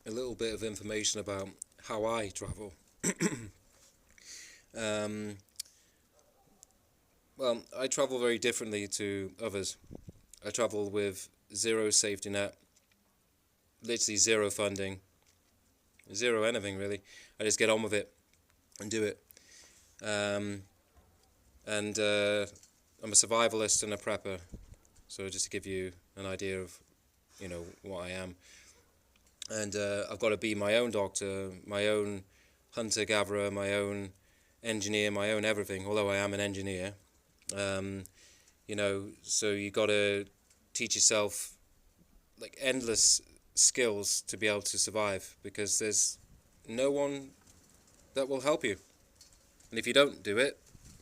a little bit of information about how I travel. um, well, I travel very differently to others. I travel with zero safety net, literally zero funding, zero anything really. I just get on with it and do it. Um, and I'm a survivalist and a prepper. So just to give you an idea of, what I am. And I've got to be my own doctor, my own hunter-gatherer, my own engineer, my own everything, although I am an engineer. Um, so you got to teach yourself like endless skills to be able to survive because there's no one that will help you. And if you don't do it,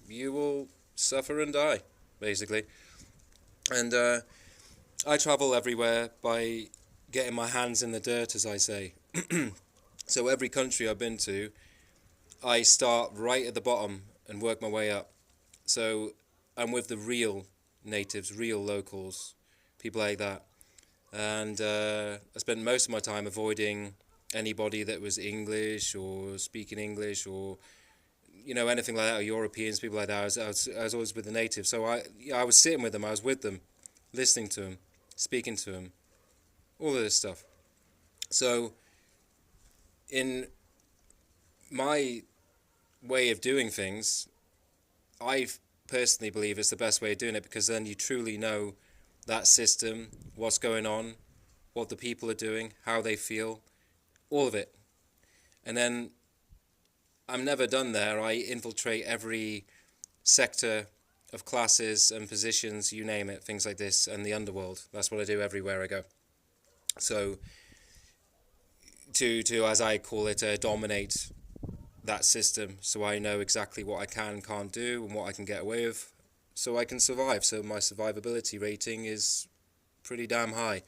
you will suffer and die, basically. And I travel everywhere by getting my hands in the dirt, as I say. So every country I've been to, I start right at the bottom and work my way up. So I'm with the real natives, real locals, people like that. And I spent most of my time avoiding anybody that was English or speaking English or anything like that, or Europeans, people like that. I was always with the natives. So I was sitting with them, I was with them, listening to them, speaking to them, all of this stuff. So in my way of doing things, I personally believe it's the best way of doing it because then you truly know that system, what's going on, what the people are doing, how they feel, all of it. And then I'm never done there. I infiltrate every sector of classes and positions, you name it, things like this, and the underworld. That's what I do everywhere I go. So to as I call it, dominate that system, so I know exactly what I can and can't do and what I can get away with, so I can survive. So my survivability rating is pretty damn high,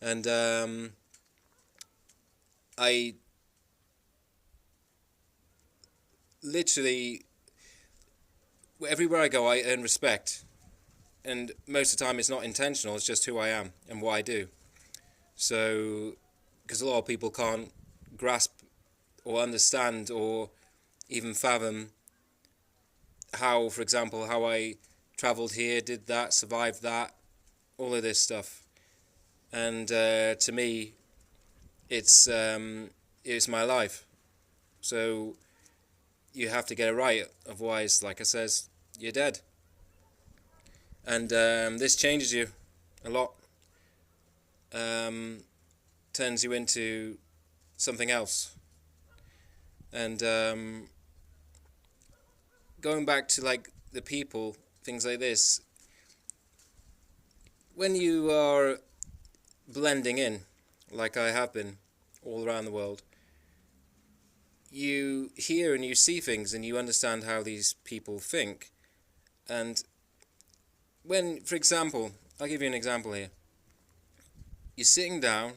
and I literally everywhere I go, I earn respect, and most of the time it's not intentional. It's just who I am and what I do. So, because a lot of people can't grasp or understand or even fathom how, for example, how I travelled here, did that, survived that, all of this stuff. And to me, it's my life. So you have to get it right, otherwise, like I says, you're dead. And this changes you a lot, um, turns you into something else. And going back to like the people, things like this, when you are blending in, like I have been all around the world, you hear and you see things and you understand how these people think. And when, for example, I'll give you an example here. You're sitting down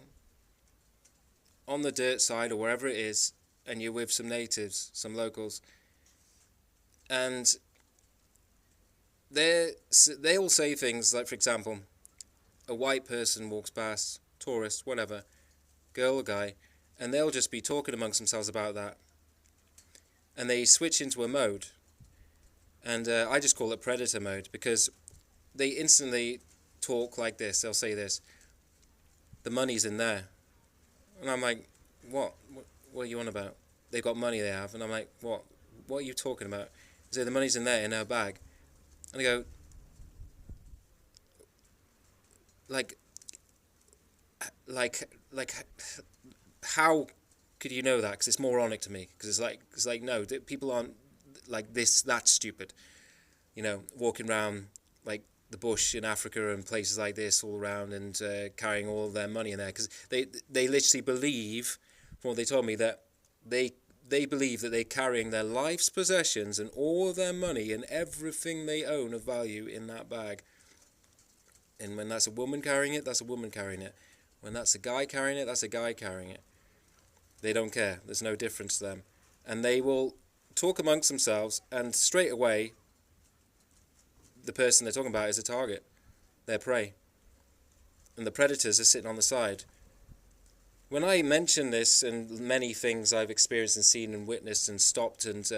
on the dirt side or wherever it is, and you're with some natives, some locals, and they all say things like, for example, a white person walks past, tourist, whatever, girl or guy, and they'll just be talking amongst themselves about that. And they switch into a mode. And I just call it predator mode because they instantly talk like this. They'll say this, the money's in there. And I'm like, what? What are you on about? They've got money they have. And I'm like, what? What are you talking about? They say, the money's in there, in her bag. And I go, like, like, how could you know that? Because it's moronic to me. Because it's like, no, people aren't like this, that stupid. Walking around like the bush in Africa and places like this all around and carrying all of their money in there. Because they literally believe, from what they told me, that they believe that they're carrying their life's possessions and all of their money and everything they own of value in that bag. And when that's a woman carrying it, that's a woman carrying it. When that's a guy carrying it, that's a guy carrying it. They don't care. There's no difference to them. And they will talk amongst themselves, and straight away, the person they're talking about is a target. Their prey. And the predators are sitting on the side. when I mention this and many things I've experienced and seen and witnessed and stopped and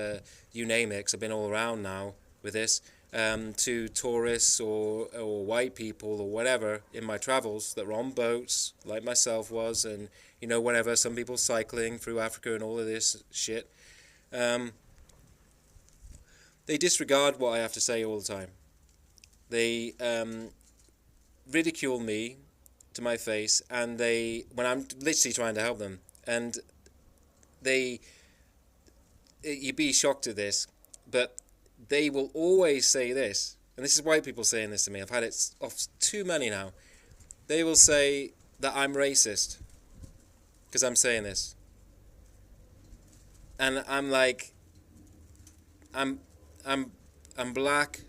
you name it, 'cause I've been all around now with this, to tourists or white people or whatever in my travels that were on boats like myself was, and whatever, some people cycling through Africa and all of this shit, they disregard what I have to say all the time. They ridicule me to my face, and when I'm literally trying to help them, and you'd be shocked at this, but they will always say this, and this is white people saying this to me. I've had it off too many now. They will say that I'm racist because I'm saying this, and I'm like, I'm black.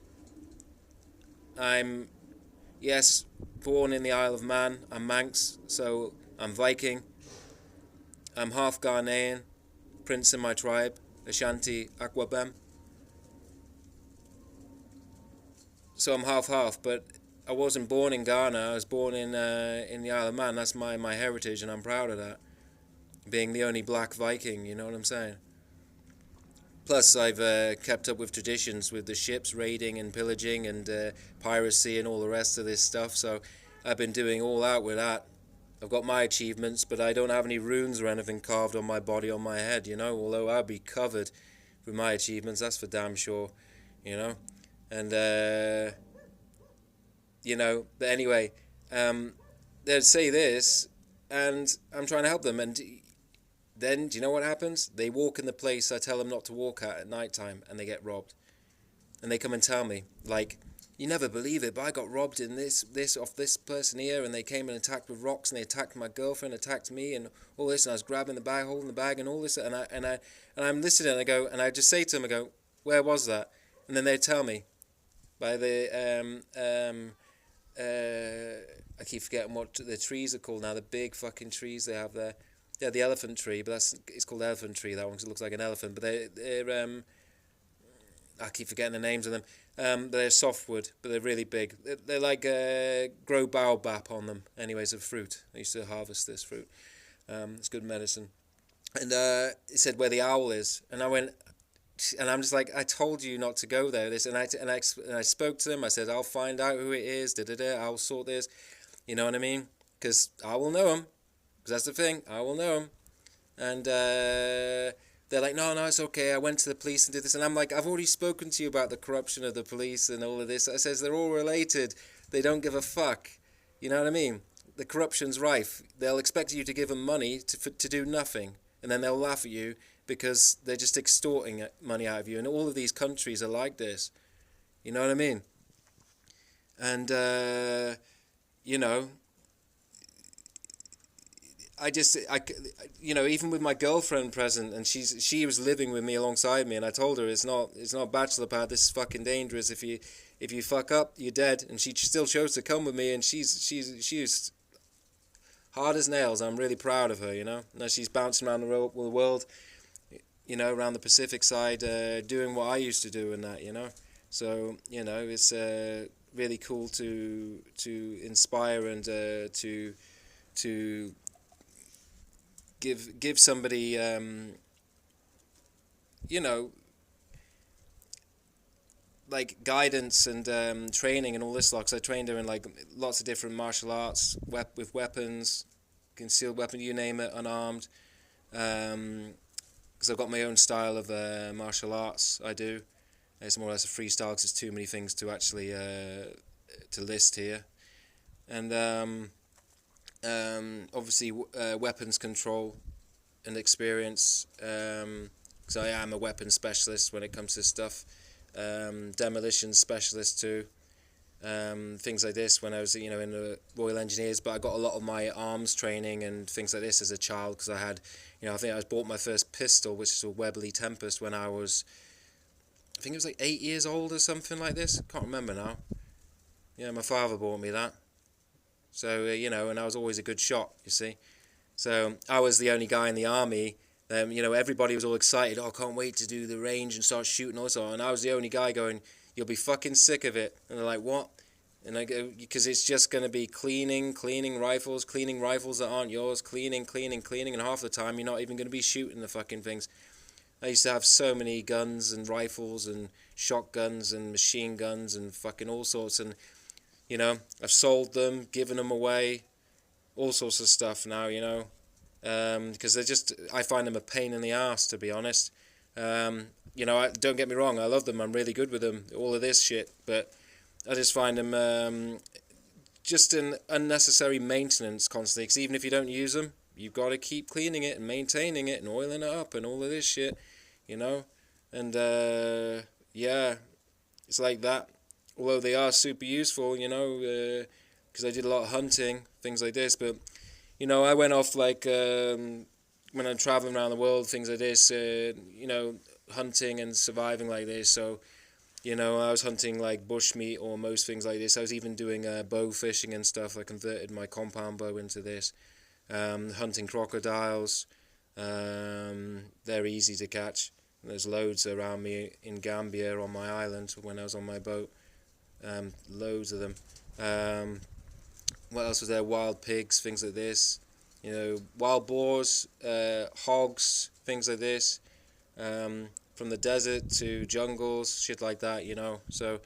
I'm, yes, born in the Isle of Man. I'm Manx, so I'm Viking. I'm half Ghanaian, prince in my tribe, Ashanti Akwabem. So I'm half, but I wasn't born in Ghana. I was born in the Isle of Man. That's my heritage, and I'm proud of that. Being the only black Viking, you know what I'm saying? Plus, I've kept up with traditions with the ships raiding and pillaging and piracy and all the rest of this stuff. So I've been doing all out with that. I've got my achievements, but I don't have any runes or anything carved on my body, on my head, although I'll be covered with my achievements, that's for damn sure, And, but anyway, they'd say this, and I'm trying to help them, and then, do you know what happens? They walk in the place I tell them not to walk at night time, and they get robbed. And they come and tell me, like, you never believe it, but I got robbed in this off this person here, and they came and attacked with rocks, and they attacked my girlfriend, attacked me, and all this, and I was grabbing the bag, holding the bag, and all this, and I'm listening, and I go, and I just say to them, I go, where was that? And then they tell me, by the I keep forgetting what the trees are called now, the big fucking trees they have there. Yeah, the elephant tree, but it's called elephant tree, that one, because it looks like an elephant. But they're I keep forgetting the names of them. They're softwood, but they're really big. They're like grow baobab on them. Anyways, of fruit. I used to harvest this fruit. It's good medicine. And it said where the owl is, and I went, and I'm just like, I told you not to go there. And I spoke to them. I said, I'll find out who it is. I'll sort this. You know what I mean? Because I will know them. Because that's the thing, I will know them. And they're like, no, it's okay, I went to the police and did this. And I'm like, I've already spoken to you about the corruption of the police and all of this. I says, they're all related. They don't give a fuck. You know what I mean? The corruption's rife. They'll expect you to give them money to do nothing. And then they'll laugh at you because they're just extorting money out of you. And all of these countries are like this. You know what I mean? And, even with my girlfriend present, and she was living with me alongside me, and I told her it's not bachelor pad. This is fucking dangerous. If you fuck up, you're dead. And she still chose to come with me, and she's hard as nails. I'm really proud of her. Now she's bouncing around the world, around the Pacific side, doing what I used to do and that. So it's really cool to inspire and to give somebody like guidance and training and all this lot. 'Cause I trained her in like lots of different martial arts with weapons, concealed weapon, you name it, unarmed. Because I've got my own style of martial arts. I do. It's more or less a freestyle because there's too many things to actually to list here. And obviously weapons control and experience, because I am a weapons specialist when it comes to stuff. Demolition specialist too. Things like this when I was in the Royal Engineers, but I got a lot of my arms training and things like this as a child, because I had I think I bought my first pistol, which is a Webley Tempest, when I was, I think it was like 8 years old or something like this. Can't remember now. My father bought me that. So, and I was always a good shot, you see. So I was the only guy in the army. Everybody was all excited. Oh, I can't wait to do the range and start shooting also. And I was the only guy going, you'll be fucking sick of it. And they're like, what? And I go, because it's just going to be cleaning rifles that aren't yours, cleaning, and half the time you're not even going to be shooting the fucking things. I used to have so many guns and rifles and shotguns and machine guns and fucking all sorts, and I've sold them, given them away, all sorts of stuff now, because I find them a pain in the ass, to be honest. Don't get me wrong, I love them, I'm really good with them, all of this shit, but I just find them just an unnecessary maintenance constantly, because even if you don't use them, you've got to keep cleaning it and maintaining it and oiling it up and all of this shit, and yeah, it's like that. Although they are super useful, because I did a lot of hunting, things like this, but I went off like when I'm traveling around the world, things like this, hunting and surviving like this. So, I was hunting like bushmeat or most things like this. I was even doing bow fishing and stuff. I converted my compound bow into this. Hunting crocodiles. They're easy to catch. There's loads around me in Gambia on my island when I was on my boat. Loads of them. What else was there? Wild pigs, things like this. Wild boars, hogs, things like this. From the desert to jungles, shit like that, So,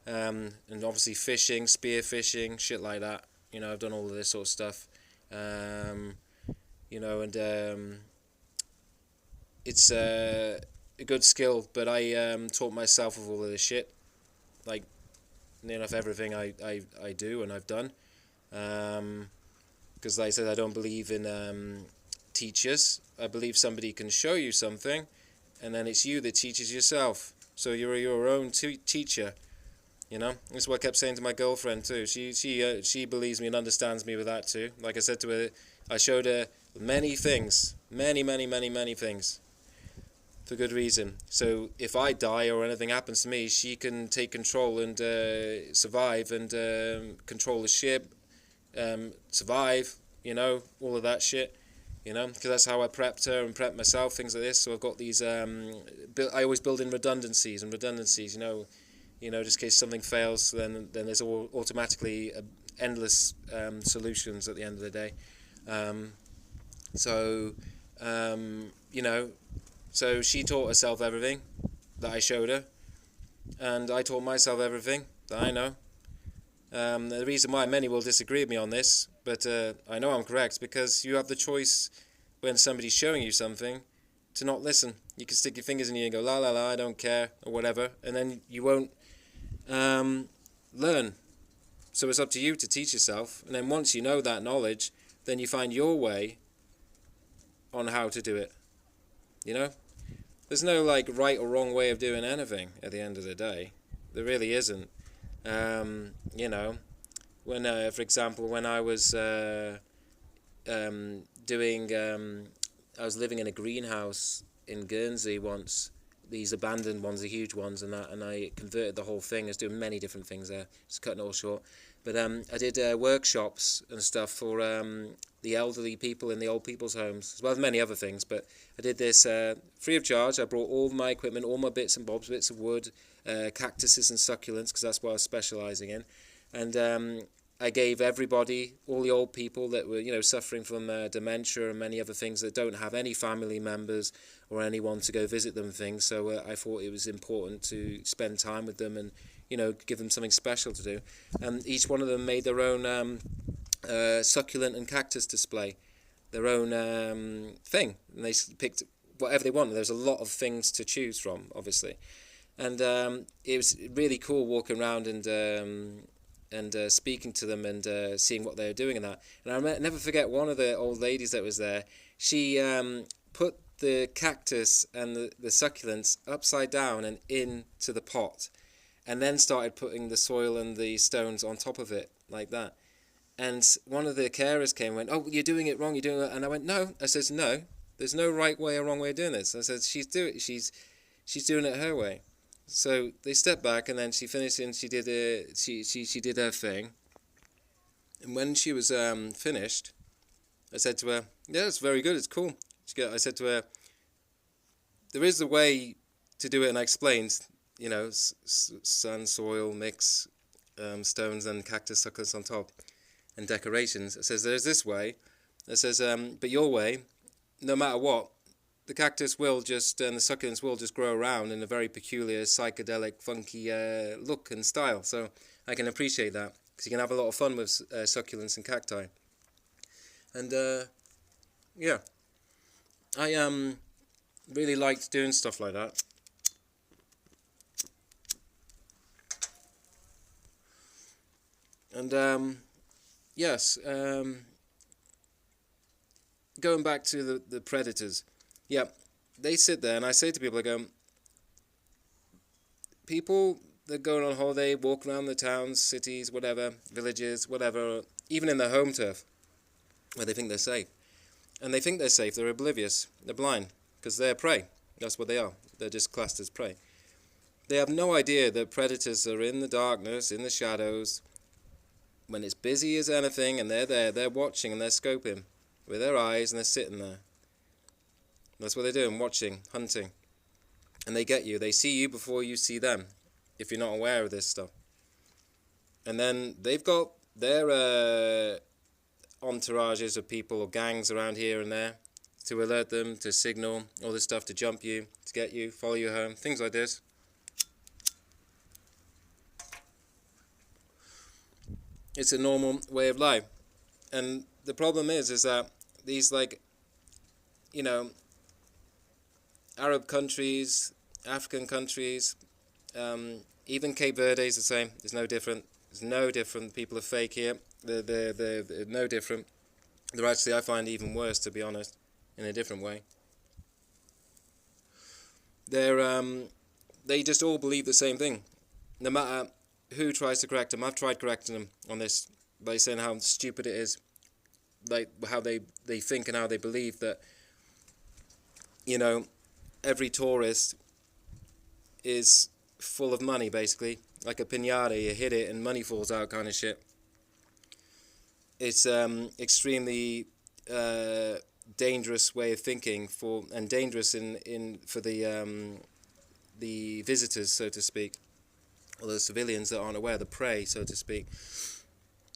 and obviously fishing, spear fishing, shit like that. I've done all of this sort of stuff. It's a good skill, but I taught myself with all of this shit. Like, near enough everything I do and I've done. Because like I said, I don't believe in teachers. I believe somebody can show you something, and then it's you that teaches yourself. So you're your own teacher. That's what I kept saying to my girlfriend too. She believes me and understands me with that too. Like I said to her, I showed her many things, many things, for good reason. So if I die or anything happens to me, she can take control and survive and control the ship, survive, all of that shit, because that's how I prepped her and prepped myself, things like this. So I've got these, I always build in redundancies, just in case something fails, then there's automatically endless solutions at the end of the day. So she taught herself everything that I showed her, and I taught myself everything that I know. The reason why many will disagree with me on this, but I know I'm correct, because you have the choice when somebody's showing you something to not listen. You can stick your fingers in your ear and go, la la la, I don't care, or whatever, and then you won't learn. So it's up to you to teach yourself, and then once you know that knowledge, then you find your way on how to do it. There's no like right or wrong way of doing anything at the end of the day. There really isn't. When for example, when I was I was living in a greenhouse in Guernsey once, these abandoned ones, the huge ones, and I converted the whole thing. I was doing many different things there, just cutting it all short. But I did workshops and stuff for the elderly people in the old people's homes, as well as many other things. But I did this free of charge. I brought all my equipment, all my bits and bobs, bits of wood, cactuses and succulents, because that's what I was specialising in. And I gave everybody, all the old people that were, suffering from dementia and many other things, that don't have any family members or anyone to go visit them, things. So I thought it was important to spend time with them and, give them something special to do. And each one of them made their own succulent and cactus display, their own thing. And they picked whatever they wanted. There's a lot of things to choose from, obviously. And it was really cool walking around and speaking to them and seeing what they were doing and that. And I never forget one of the old ladies that was there. She put the cactus and the succulents upside down and into the pot, and then started putting the soil and the stones on top of it like that. And one of the carers came and went, "Oh, you're doing it wrong, you're doing it." And I went, "No." I says, "No, there's no right way or wrong way of doing this." I said, she's doing it her way. So they stepped back, and then she finished, and she did her thing. And when she was finished, I said to her, "Yeah, it's very good. It's cool." I said to her, "There is a way to do it," and I explained, sun, soil, mix, stones and cactus suckers on top and decorations. It says there's this way. It says, but your way, no matter what, the cactus will just and the succulents will just grow around in a very peculiar, psychedelic, funky look and style. So I can appreciate that because you can have a lot of fun with succulents and cacti. And yeah, I really liked doing stuff like that. And yes, going back to the predators, yeah, they sit there, and I say to people, I go, people that go on holiday, walk around the towns, cities, whatever, villages, whatever, even in their home turf, where they think they're safe. And they think they're safe, they're oblivious, they're blind, because they're prey. That's what they are. They're just classed as prey. They have no idea that predators are in the darkness, in the shadows, when it's busy as anything, and they're there, they're watching and they're scoping with their eyes, and they're sitting there. That's what they're doing, watching, hunting. And they get you. They see you before you see them, if you're not aware of this stuff. And then they've got their entourages of people or gangs around here and there to alert them, to signal, all this stuff, to jump you, to get you, follow you home, things like this. It's a normal way of life. And the problem is that these, like, you know, Arab countries, African countries, even Cape Verde is the same. It's no different. It's no different. People are fake here. They're no different. They're actually, I find, even worse, to be honest, in a different way. They just all believe the same thing, no matter who tries to correct them. I've tried correcting them on this by saying how stupid it is, like how they think and how they believe that, you know, every tourist is full of money, basically, like a piñata. You hit it and money falls out, kind of shit. It's extremely dangerous way of thinking and dangerous for the visitors, so to speak, or the civilians that aren't aware, the prey, so to speak,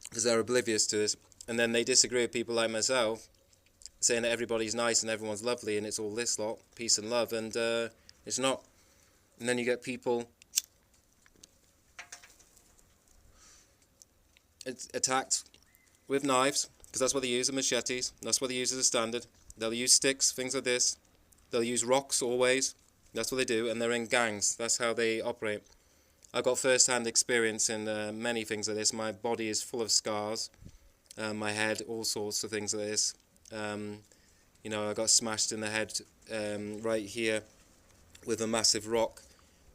because they're oblivious to this. And then they disagree with people like myself, saying that everybody's nice and everyone's lovely and it's all this lot, peace and love, and it's not. And then you get people attacked with knives, because that's what they use, and machetes. That's what they use as a standard. They'll use sticks, things like this. They'll use rocks always. That's what they do, and they're in gangs. That's how they operate. I've got first-hand experience in many things like this. My body is full of scars. My head, all sorts of things like this. You know, I got smashed in the head right here with a massive rock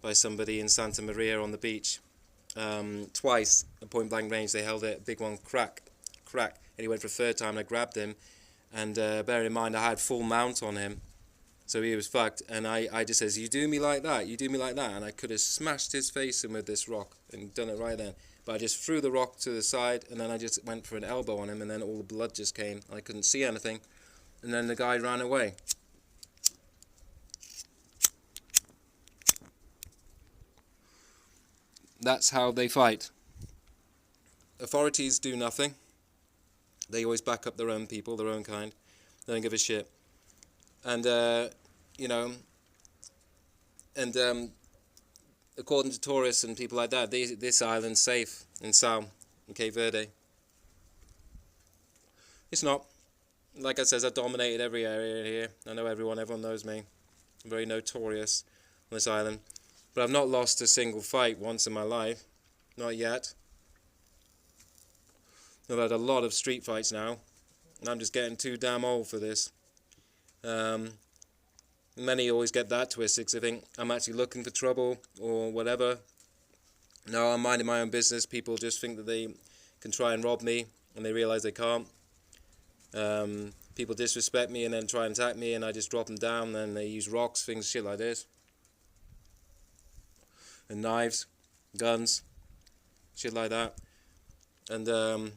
by somebody in Santa Maria on the beach. Twice, at point-blank range, they held it, a big one, crack. And he went for a third time, and I grabbed him. And bearing in mind, I had full mount on him. So he was fucked, and I just says, you do me like that, you do me like that, and I could have smashed his face in with this rock and done it right then. But I just threw the rock to the side, and then I just went for an elbow on him, and then all the blood just came. I couldn't see anything, and then the guy ran away. That's how they fight. Authorities do nothing. They always back up their own people, their own kind. They don't give a shit. And, you know, and according to tourists and people like that, this island's safe in Sal, in Cape Verde. It's not. Like I said, I've dominated every area here. I know everyone knows me. I'm very notorious on this island. But I've not lost a single fight once in my life. Not yet. I've had a lot of street fights now, and I'm just getting too damn old for this. Many always get that twisted because they think I'm actually looking for trouble or whatever. No, I'm minding my own business. People just think that they can try and rob me, and they realise they can't. People disrespect me and then try and attack me, and I just drop them down, and they use rocks, things, shit like this. And knives, guns, shit like that. And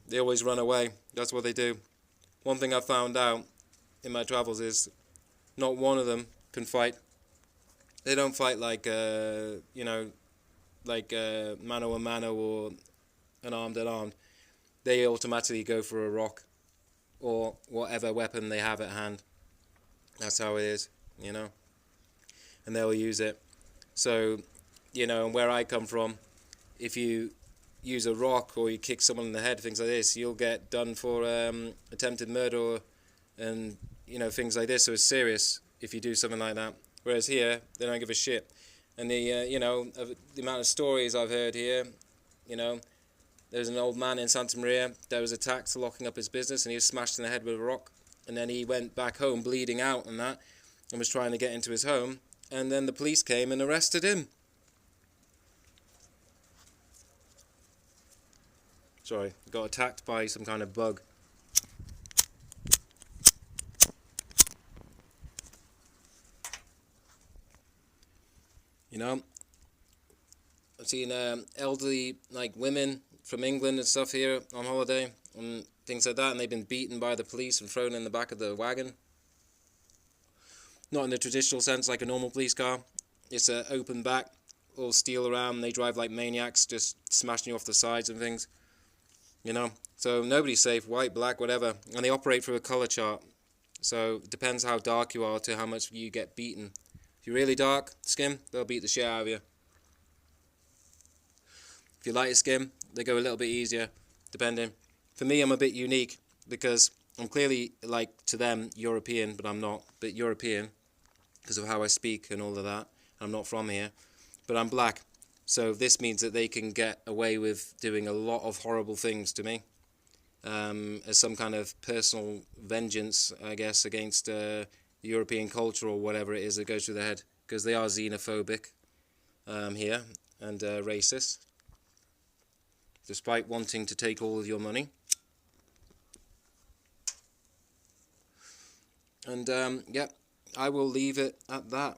they always run away. That's what they do. One thing I found out in my travels is not one of them can fight. They don't fight like, you know, like mano a mano or unarmed, they automatically go for a rock or whatever weapon they have at hand. That's how it is, you know. And they'll use it. So, you know, where I come from, if you use a rock or you kick someone in the head, things like this, you'll get done for attempted murder and, you know, things like this. So it's serious if you do something like that. Whereas here, they don't give a shit. And you know, the amount of stories I've heard here, you know, there's an old man in Santa Maria that was attacked locking up his business, and he was smashed in the head with a rock. And then he went back home bleeding out and that, and was trying to get into his home. And then the police came and arrested him. Sorry, got attacked by some kind of bug. You know, I've seen elderly, like women from England and stuff here on holiday and things like that, and they've been beaten by the police and thrown in the back of the wagon. Not in the traditional sense like a normal police car. It's an open back, all steel around. They drive like maniacs, just smashing you off the sides and things. You know, so nobody's safe, white, black, whatever. And they operate through a colour chart. So it depends how dark you are to how much you get beaten. If you're really dark skin, they'll beat the shit out of you. If you're lighter skin, they go a little bit easier, depending. For me, I'm a bit unique because I'm clearly, like, to them, European, but I'm not. But European, because of how I speak and all of that. I'm not from here. But I'm black. So this means that they can get away with doing a lot of horrible things to me. As some kind of personal vengeance, I guess, against European culture or whatever it is that goes through their head. Because they are xenophobic here and racist. Despite wanting to take all of your money. And, yeah, I will leave it at that.